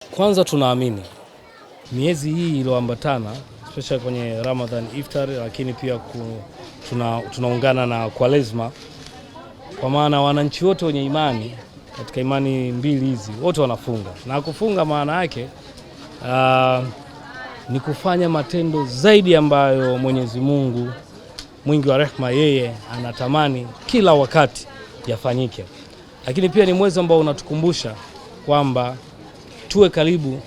Kwanza tunaamini miezi hii iliyoambatana especially kwenye Ramadhan Iftar, lakini pia tunaungana na Kwaresma, kwa maana wananchi wote wenye imani katika imani mbili hizi wote wanafunga, na kufunga maana yake ni kufanya matendo zaidi ambayo Mwenyezi Mungu mwingi wa rehema yeye anatamani kila wakati yafanyike. Lakini pia ni mwezi ambao unatukumbusha kwamba tuwe karibu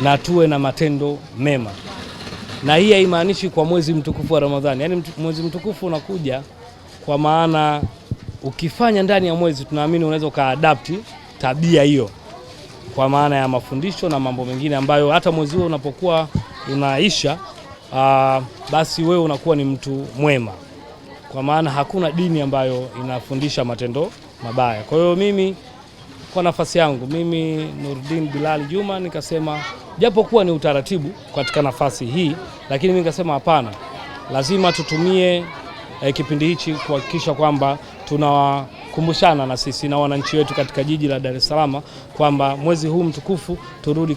na tuwe na matendo mema, na hii haimaanishi kwa mwezi mtukufu wa Ramadhani. Yaani mwezi mtukufu unakuja kwa maana ukifanya ndani ya mwezi, tunaamini unaweza ukaadapti tabia hiyo kwa maana ya mafundisho na mambo mengine ambayo hata mwezi huo unapokuwa unaisha, basi wewe unakuwa ni mtu mwema, kwa maana hakuna dini ambayo inafundisha matendo mabaya. Kwa hiyo mimi kwa nafasi yangu mimi Nurdin Bilal Juma nikasema, japo kuwa ni utaratibu katika nafasi hii, lakini mimi nikasema hapana, lazima tutumie kipindi hichi kuhakikisha kwamba tunawakumbushana na sisi na wananchi wetu katika jiji la Dar es Salaam kwamba mwezi huu mtukufu turudi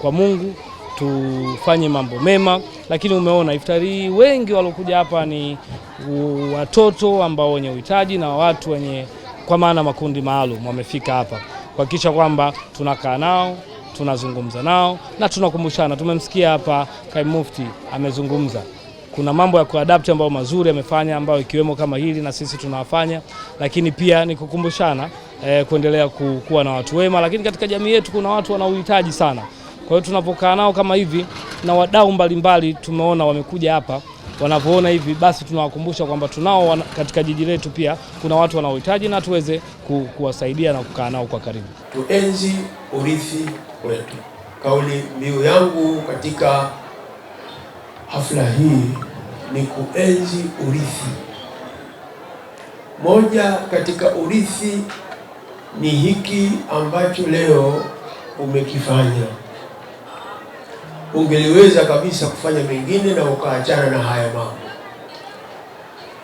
kwa Mungu tufanye mambo mema. Lakini umeona iftari wengi walokuja hapa ni watoto ambao wenye uhitaji na watu wenye kwa maana makundi maalum wamefika hapa kuhakikisha kwamba tunakaa nao, tunazungumza nao na tunakumbushana. Tumemsikia hapa Kaimu Mufti amezungumza, kuna mambo ya kuadapt ambayo mazuri amefanya, ambayo ikiwemo kama hili na sisi tunawafanya, lakini pia ni kukumbushana kuendelea kuwa na watu wema. Lakini katika jamii yetu kuna watu wanaohitaji sana, kwa hiyo tunapokaa nao kama hivi na wadau mbalimbali tumeona wamekuja hapa, wanavyoona hivi basi tunawakumbusha kwamba tunao katika jiji letu pia kuna watu wanaohitaji na tuweze kuwasaidia na kukaa nao kwa karibu. Tuenzi urithi wetu. Kauli mbiu yangu katika hafla hii ni kuenzi urithi. Moja katika urithi ni hiki ambacho leo umekifanya. Ungeliweza kabisa kufanya mengine na ukaachana na haya mambo,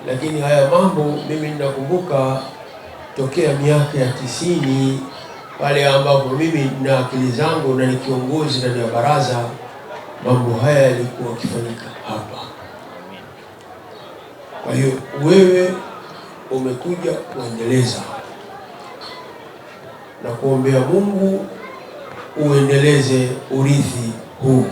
lakini haya mambo mimi ninakumbuka tokea miaka ya 90 pale ambapo mimi na akili zangu na ni kiongozi ndani ya baraza, mambo haya yalikuwa yakifanyika hapa. Kwa hiyo wewe umekuja kuendeleza na kuombea Mungu uendeleze urithi huu.